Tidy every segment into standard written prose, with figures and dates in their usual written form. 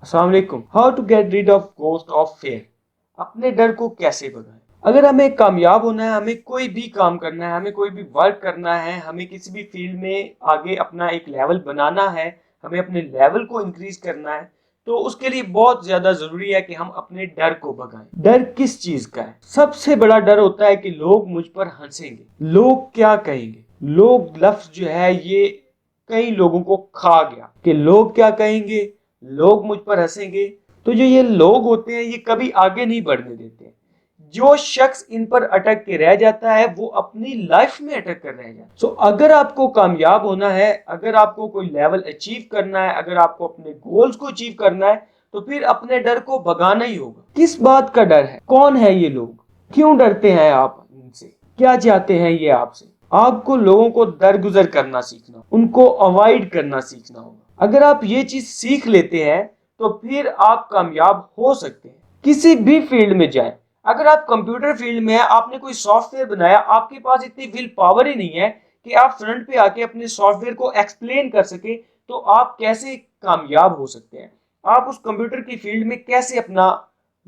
अस्सलाम वालेकुम। How to get rid of ghost of fear. अपने डर को कैसे भगाएं। अगर हमें कामयाब होना है, हमें कोई भी काम करना है, हमें कोई भी वर्क करना है, हमें किसी भी फील्ड में आगे अपना एक लेवल बनाना है, हमें अपने लेवल को इंक्रीज करना है, तो उसके लिए बहुत ज्यादा जरूरी है कि हम अपने डर को भगाएं। डर किस चीज का है? सबसे बड़ा डर होता है कि लोग मुझ पर हंसेंगे, लोग क्या कहेंगे। लोग लफ्ज जो है ये कई लोगों को खा गया कि लोग क्या कहेंगे, लोग मुझ पर हंसेंगे। तो जो ये लोग होते हैं ये कभी आगे नहीं बढ़ने देते। जो शख्स इन पर अटक के रह जाता है वो अपनी लाइफ में अटक कर रह जाता है। सो अगर आपको कामयाब होना है, अगर आपको कोई लेवल अचीव करना है, अगर आपको अपने गोल्स को अचीव करना है, तो फिर अपने डर को भगाना ही होगा। किस बात का डर है? कौन है ये लोग? क्यों डरते हैं आप इनसे? क्या चाहते हैं ये आपसे? आपको लोगों को दरगुजर करना सीखना, उनको अवॉइड करना सीखना होगा। अगर आप ये चीज सीख लेते हैं तो फिर आप कामयाब हो सकते हैं। किसी भी फील्ड में जाएं। अगर आप कंप्यूटर फील्ड में है, आपने कोई सॉफ्टवेयर बनाया, आपके पास इतनी विल पावर ही नहीं है कि आप फ्रंट पे आके अपने सॉफ्टवेयर को एक्सप्लेन कर सके, तो आप कैसे कामयाब हो सकते हैं? आप उस कंप्यूटर की फील्ड में कैसे अपना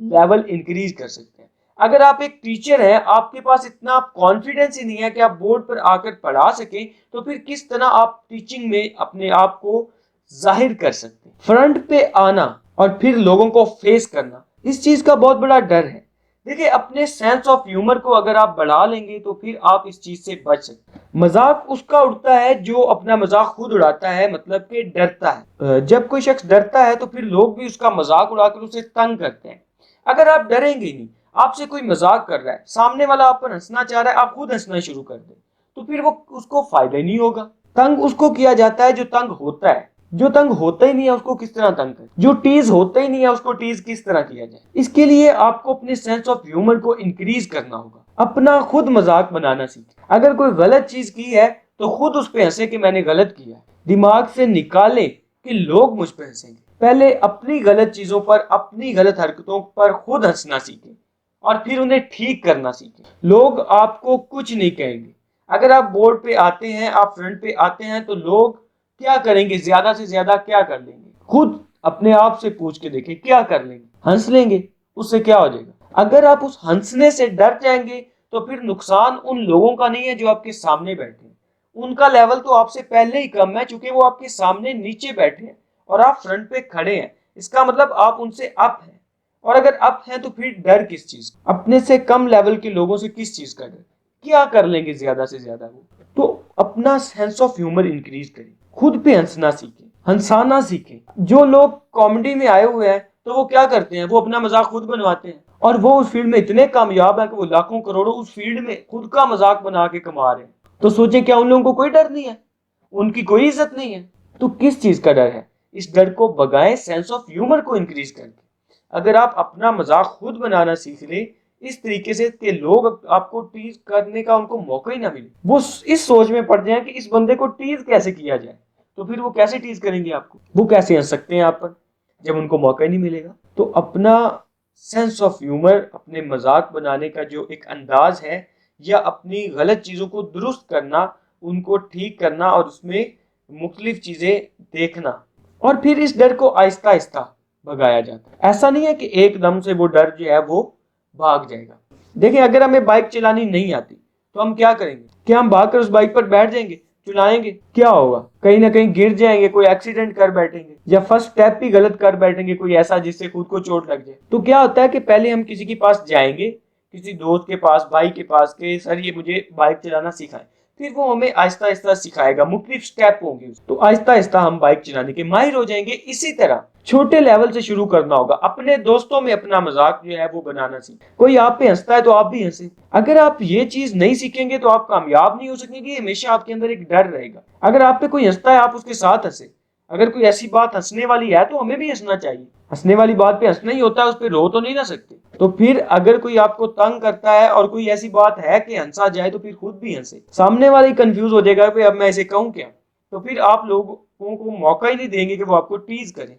लेवल इंक्रीज कर सकते हैं? अगर आप एक टीचर हैं, आपके पास इतना कॉन्फिडेंस ही नहीं है कि आप बोर्ड पर आकर पढ़ा सके, तो फिर किस तरह आप टीचिंग में अपने आप को जाहिर कर सकते हैं? फ्रंट पे आना और फिर लोगों को फेस करना, इस चीज का बहुत बड़ा डर है। देखिए, अपने सेंस ऑफ ह्यूमर को अगर आप बढ़ा लेंगे तो फिर आप इस चीज से बच सकते हैं। मजाक उसका उड़ता है जो अपना मजाक खुद उड़ाता है, मतलब कि डरता है। जब कोई शख्स डरता है तो फिर लोग भी उसका मजाक उड़ाकर उसे तंग करते हैं। अगर आप डरेंगे नहीं, आपसे कोई मजाक कर रहा है, सामने वाला आप पर हंसना चाह रहा है, आप खुद हंसना शुरू कर दे, तो फिर वो उसको फायदा ही नहीं होगा। तंग उसको किया जाता है जो तंग होता है। जो तंग होता ही नहीं है उसको किस तरह तंग करें? जो टीज होता ही नहीं है उसको टीज किस तरह किया जाए? इसके लिए आपको अपने सेंस ऑफ ह्यूमर को इंक्रीज करना होगा। अपना खुद मजाक बनाना सीखें। अगर कोई गलत चीज की है तो खुद उस पर हंसे कि मैंने गलत किया है। दिमाग से निकालें कि लोग मुझ पर हंसेंगे। पहले अपनी गलत चीजों पर, अपनी गलत हरकतों पर खुद हंसना सीखें और फिर उन्हें ठीक करना सीखें। लोग आपको कुछ नहीं कहेंगे। अगर आप बोर्ड पे आते हैं, आप फ्रंट पे आते हैं, तो लोग क्या करेंगे? ज्यादा से ज्यादा क्या कर लेंगे? खुद अपने आप से पूछ के देखें, क्या कर लेंगे? हंस लेंगे। उससे क्या हो जाएगा? अगर आप उस हंसने से डर जाएंगे तो फिर नुकसान उन लोगों का नहीं है जो आपके सामने बैठे हैं। उनका लेवल तो आपसे पहले ही कम है, चूंकि वो आपके सामने नीचे बैठे हैं और आप फ्रंट पे खड़े हैं। इसका मतलब आप उनसे अप हैं। और अगर अप हैं तो फिर डर किस चीज का? अपने से कम लेवल के लोगों से किस चीज का डर? क्या कर लेंगे ज्यादा से ज्यादा वो? तो अपना सेंस ऑफ ह्यूमर इंक्रीज करें, खुद पे हंसना सीखें, हंसाना सीखें। जो लोग कॉमेडी में आए हुए हैं तो वो क्या करते हैं? वो अपना मजाक खुद बनवाते हैं और वो उस फील्ड में इतने कामयाब है कि वो लाखों करोड़ों उस फील्ड में खुद का मजाक बना के कमा रहे हैं। तो सोचे, क्या उन लोगों को कोई डर नहीं है? उनकी कोई इज्जत नहीं है? तो किस चीज का डर है? इस डर को भगाएं सेंस ऑफ ह्यूमर को इंक्रीज करके। अगर आप अपना मजाक खुद बनाना सीख ले इस तरीके से कि लोग आपको टीज करने का उनको मौका ही ना मिले, वो इस सोच में पड़ जाए कि इस बंदे को टीज कैसे किया जाए, तो फिर वो कैसे टीज करेंगे आपको? वो कैसे हंस सकते हैं आप पर जब उनको मौका ही नहीं मिलेगा? तो अपना सेंस ऑफ ह्यूमर, अपने मजाक बनाने का जो एक अंदाज है, या अपनी गलत चीजों को दुरुस्त करना, उनको ठीक करना और उसमें मुख्तलिफ चीजें देखना, और फिर इस डर को आहिस्ता आहिस्ता भगाया जाता है। ऐसा नहीं है कि एकदम से वो डर जो है वो भाग जाएगा। देखिए, अगर हमें बाइक चलानी नहीं आती तो हम क्या करेंगे? क्या हम भागकर उस बाइक पर बैठ जाएंगे, चलाएंगे? क्या होगा? कहीं ना कहीं गिर जाएंगे, कोई एक्सीडेंट कर बैठेंगे, या फर्स्ट स्टेप भी गलत कर बैठेंगे, कोई ऐसा जिससे खुद को चोट लग जाए। तो क्या होता है कि पहले हम किसी के पास जाएंगे, किसी दोस्त के पास, भाई के पास, के सर ये मुझे बाइक चलाना सिखाएं। फिर वो हमें आहिस्ता आहिस्ता सिखाएगा, मुख्तलिफ स्टेप होंगे, तो आहिस्ता आहिस्ता हम बाइक चलाने के माहिर हो जाएंगे। इसी तरह छोटे लेवल से शुरू करना होगा। अपने दोस्तों में अपना मजाक जो है वो बनाना सीख। कोई आप पे हंसता है तो आप भी हंसे। अगर आप ये चीज नहीं सीखेंगे तो आप कामयाब नहीं हो सकेंगे। हमेशा आपके अंदर एक डर रहेगा। अगर आप पे कोई हंसता है आप उसके साथ हंसे। अगर कोई ऐसी बात हंसने वाली है तो हमें भी हंसना चाहिए। हंसने वाली बात पे हंसना ही होता है, उस पर रो तो नहीं ना सकते। तो फिर अगर कोई आपको तंग करता है और कोई ऐसी बात है कि हंसा जाए, तो फिर खुद भी हंसे। सामने वाला ही कंफ्यूज हो जाएगा कि अब मैं इसे कहूं क्या। तो फिर आप लोगों को मौका ही नहीं देंगे कि वो आपको टीज करें।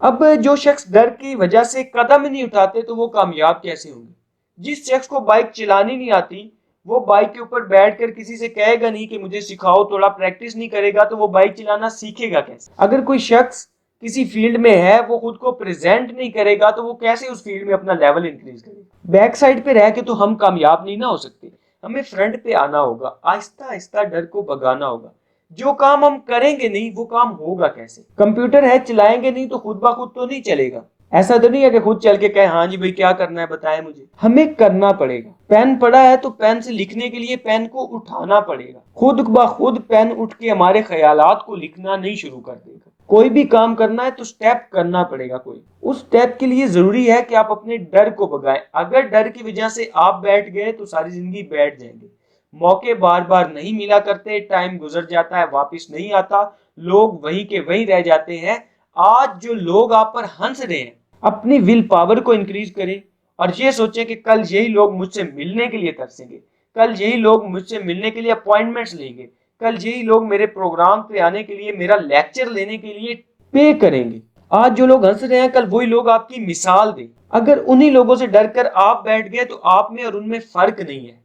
अब जो शख्स डर की वजह से कदम ही नहीं उठाते तो वो कामयाब कैसे होंगे? जिस शख्स को बाइक चलानी नहीं आती, वो बाइक के ऊपर बैठकर किसी से कहेगा नहीं कि मुझे सिखाओ, थोड़ा प्रैक्टिस नहीं करेगा, तो वो बाइक चलाना सीखेगा कैसे? अगर कोई शख्स किसी फील्ड में है, वो खुद को प्रेजेंट नहीं करेगा तो वो कैसे उस फील्ड में अपना लेवल इंक्रीज करेगा। बैक साइड पे रह के तो हम कामयाब नहीं ना हो सकते, हमें फ्रंट पे आना होगा, आहिस्ता आहिस्ता डर को भगाना होगा। जो काम हम करेंगे नहीं वो काम होगा कैसे। कंप्यूटर है, चलाएंगे नहीं तो खुद ब खुद तो नहीं चलेगा। ऐसा तो नहीं है कि खुद चल के कहे हाँ जी भाई क्या करना है बताएं मुझे, हमें करना पड़ेगा। पेन पड़ा है तो पेन से लिखने के लिए पेन को उठाना पड़ेगा। खुद ब खुद पेन उठ के हमारे ख्यालात को लिखना नहीं शुरू कर देगा। कोई भी काम करना है तो स्टेप करना पड़ेगा कोई। उस स्टेप के लिए जरूरी है कि आप अपने डर को भगाएं। अगर डर की वजह से आप बैठ गए तो सारी जिंदगी बैठ जाएंगे। मौके बार बार नहीं मिला करते, टाइम गुजर जाता है वापस नहीं आता, लोग वहीं के वहीं रह जाते हैं। आज जो लोग आप पर हंस रहे हैं, अपनी विल पावर को इंक्रीज करें और ये सोचें कि कल यही लोग मुझसे मिलने के लिए तरसेंगे, कल यही लोग मुझसे मिलने के लिए अपॉइंटमेंट्स लेंगे, कल यही लोग मेरे प्रोग्राम पे आने के लिए, मेरा लेक्चर लेने के लिए पे करेंगे। आज जो लोग हंस रहे हैं कल वही लोग आपकी मिसाल दें। अगर उन्हीं लोगों से डर कर आप बैठ गए तो आप में और उनमें फर्क नहीं है।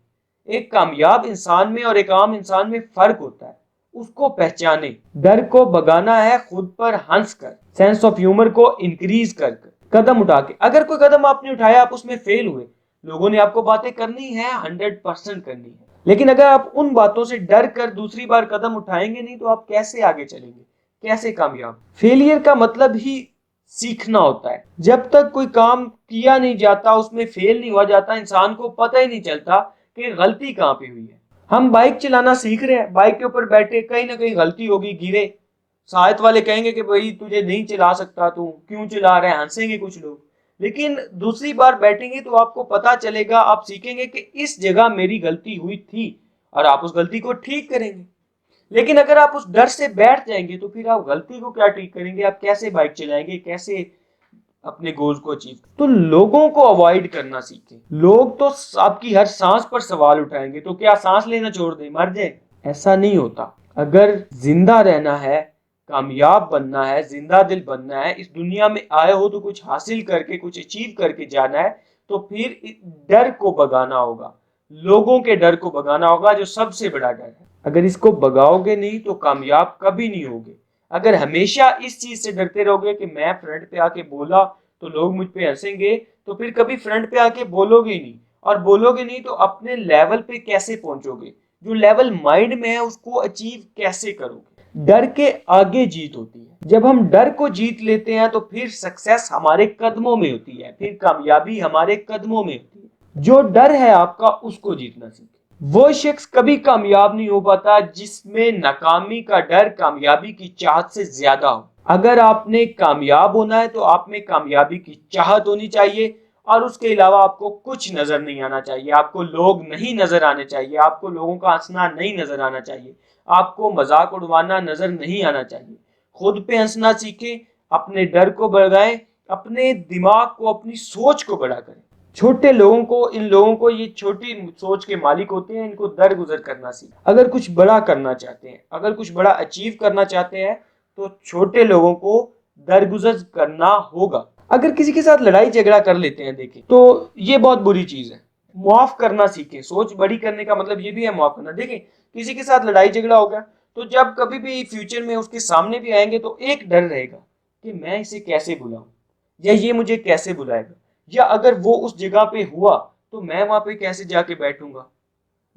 एक कामयाब इंसान में और एक आम इंसान में फर्क होता है, उसको पहचाने। डर को भगाना है खुद पर हंस कर, सेंस ऑफ ह्यूमर को इंक्रीज कर कदम उठा के। अगर कोई कदम आपने उठाया, आप उसमें फेल हुए, लोगों ने आपको बातें करनी है, 100% करनी है। लेकिन अगर आप उन बातों से डर कर दूसरी बार कदम उठाएंगे नहीं तो आप कैसे आगे चलेंगे, कैसे कामयाब। फेलियर का मतलब ही सीखना होता है। जब तक कोई काम किया नहीं जाता, उसमें फेल नहीं हुआ जाता, इंसान को पता ही नहीं चलता कि गलती कहाँ पे हुई है। हम बाइक चलाना सीख रहे हैं, बाइक के ऊपर बैठे कहीं ना कहीं गलती होगी, गिरे, साथ वाले कहेंगे कि भाई तुझे नहीं चला सकता, तू क्यों चला रहा है, हंसेंगे कुछ लोग। लेकिन दूसरी बार बैठेंगे तो आपको पता चलेगा, आप सीखेंगे कि इस जगह मेरी गलती हुई थी और आप उस गलती को ठीक करेंगे। लेकिन अगर आप उस डर से बैठ जाएंगे तो फिर आप गलती को क्या ठीक करेंगे, आप कैसे बाइक चलाएंगे, कैसे अपने गोल्स को अचीव। तो लोगों को अवॉइड करना सीखें। लोग तो आपकी हर सांस पर सवाल उठाएंगे, तो क्या सांस लेना छोड़ दें, मर जाए? ऐसा नहीं होता। अगर जिंदा रहना है, कामयाब बनना है, जिंदा दिल बनना है, इस दुनिया में आए हो तो कुछ हासिल करके, कुछ अचीव करके जाना है, तो फिर डर को भगाना होगा, लोगों के डर को भगाना होगा, जो सबसे बड़ा डर है। अगर इसको भगाओगे नहीं तो कामयाब कभी नहीं होगे। अगर हमेशा इस चीज से डरते रहोगे कि मैं फ्रंट पे आके बोला तो लोग मुझ पे हंसेंगे, तो फिर कभी फ्रंट पे आके बोलोगे ही नहीं, और बोलोगे नहीं तो अपने लेवल पे कैसे पहुंचोगे, जो लेवल माइंड में है उसको अचीव कैसे करोगे। डर के आगे जीत होती है। जब हम डर को जीत लेते हैं तो फिर सक्सेस हमारे कदमों में होती है, फिर कामयाबी हमारे कदमों में होती है। जो डर है आपका उसको जीतना सीखें। वो शख्स कभी कामयाब नहीं हो पाता जिसमें नाकामी का डर कामयाबी की चाहत से ज्यादा हो। अगर आपने कामयाब होना है तो आप में कामयाबी की चाहत होनी चाहिए, और उसके अलावा आपको कुछ नजर नहीं आना चाहिए। आपको लोग नहीं नजर आने चाहिए, आपको लोगों का हंसना नहीं नजर आना चाहिए, आपको मजाक उड़वाना नजर नहीं आना चाहिए। खुद पे हंसना सीखें, अपने डर को बढ़ाएं, अपने दिमाग को, अपनी सोच को बड़ा करें। छोटे लोगों को, इन लोगों को, ये छोटी सोच के मालिक होते हैं, इनको दर गुजर करना सीख। अगर कुछ बड़ा करना चाहते हैं, अगर कुछ बड़ा अचीव करना चाहते हैं तो छोटे लोगों को दरगुजर करना होगा। अगर किसी के साथ लड़ाई झगड़ा कर लेते हैं देखें तो ये बहुत बुरी चीज है। माफ करना सीखें। सोच बड़ी करने का मतलब ये भी है माफ करना। देखें, किसी के साथ लड़ाई झगड़ा हो गया तो जब कभी भी फ्यूचर में उसके सामने भी आएंगे तो एक डर रहेगा कि मैं इसे कैसे बुलाऊं, या ये मुझे कैसे बुलाएगा, या अगर वो उस जगह पे हुआ तो मैं वहां पे कैसे जाके बैठूंगा,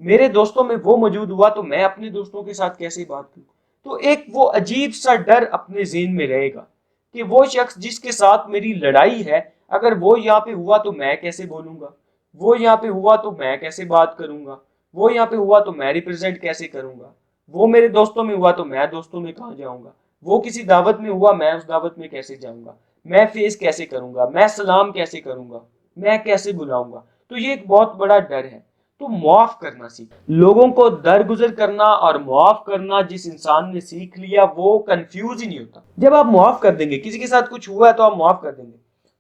मेरे दोस्तों में वो मौजूद हुआ तो मैं अपने दोस्तों के साथ कैसे बात करूं। तो एक वो अजीब सा डर अपने ज़हन में रहेगा कि वो शख्स जिसके साथ मेरी लड़ाई है, अगर वो यहाँ पे हुआ तो मैं कैसे बोलूंगा, वो यहाँ पे हुआ तो मैं कैसे बात करूंगा, वो यहाँ पे हुआ तो मैं रिप्रेजेंट कैसे करूंगा, वो मेरे दोस्तों में हुआ तो मैं दोस्तों में कहाँ जाऊंगा, वो किसी दावत में हुआ मैं उस दावत में कैसे जाऊंगा, मैं फेस कैसे करूंगा, मैं सलाम कैसे करूंगा, मैं कैसे बुलाऊंगा। तो ये एक बहुत बड़ा डर है। तो माफ करना सीख। लोगों को दरगुजर करना और माफ करना जिस इंसान ने सीख लिया वो कंफ्यूज ही नहीं होता। जब आप माफ कर देंगे, किसी के साथ कुछ हुआ है तो आप माफ कर देंगे,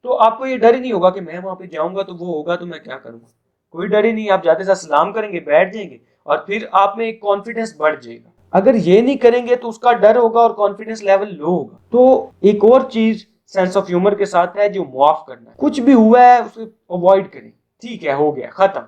तो आपको ये डर ही नहीं होगा कि मैं वहां पे जाऊंगा तो वो होगा तो मैं क्या करूंगा। कोई डर ही नहीं, आप जाते साथ सलाम करेंगे, बैठ जाएंगे, और फिर आप में एक कॉन्फिडेंस बढ़ जाएगा। अगर ये नहीं करेंगे तो उसका डर होगा और कॉन्फिडेंस लेवल लो होगा। तो एक और चीज सेंस ऑफ ह्यूमर के साथ है जो माफ करना है। कुछ भी हुआ है उसे अवॉइड करें, ठीक है, हो गया, खत्म।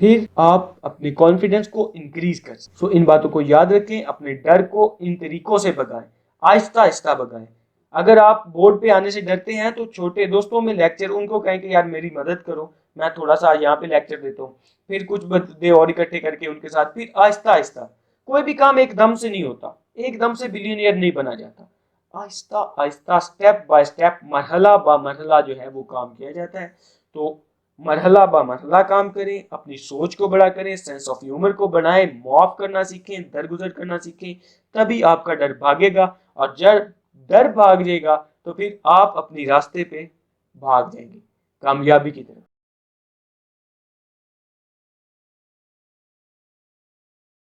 फिर आप अपने कॉन्फिडेंस को इंक्रीज कर सकते। इन बातों को याद रखें, अपने डर को इन तरीकों से भगाएं, आहिस्ता आहिस्ता भगाएं। अगर आप बोर्ड पे आने से डरते हैं तो छोटे दोस्तों में लेक्चर उनको कहें कि यार मेरी मदद करो, मैं थोड़ा सा यहाँ पे लेक्चर देता हूँ। फिर कुछ बंदे और इकट्ठे करके उनके साथ, फिर आहिस्ता आहिस्ता। कोई भी काम एकदम से नहीं होता, एकदम से बिलियनियर नहीं बना जाता। Aahista Aahista, step by step, मरहला बा मरहला जो है वो काम किया जाता है। तो मरहला बा मरहला काम करें, अपनी सोच को बड़ा करें, सेंस ऑफ ह्यूमर को बढ़ाएं, माफ करना सीखें, दरगुजर करना सीखें, तभी आपका डर भागेगा। और जब डर भाग जाएगा तो फिर आप अपनी रास्ते पे भाग जाएंगे कामयाबी की तरफ।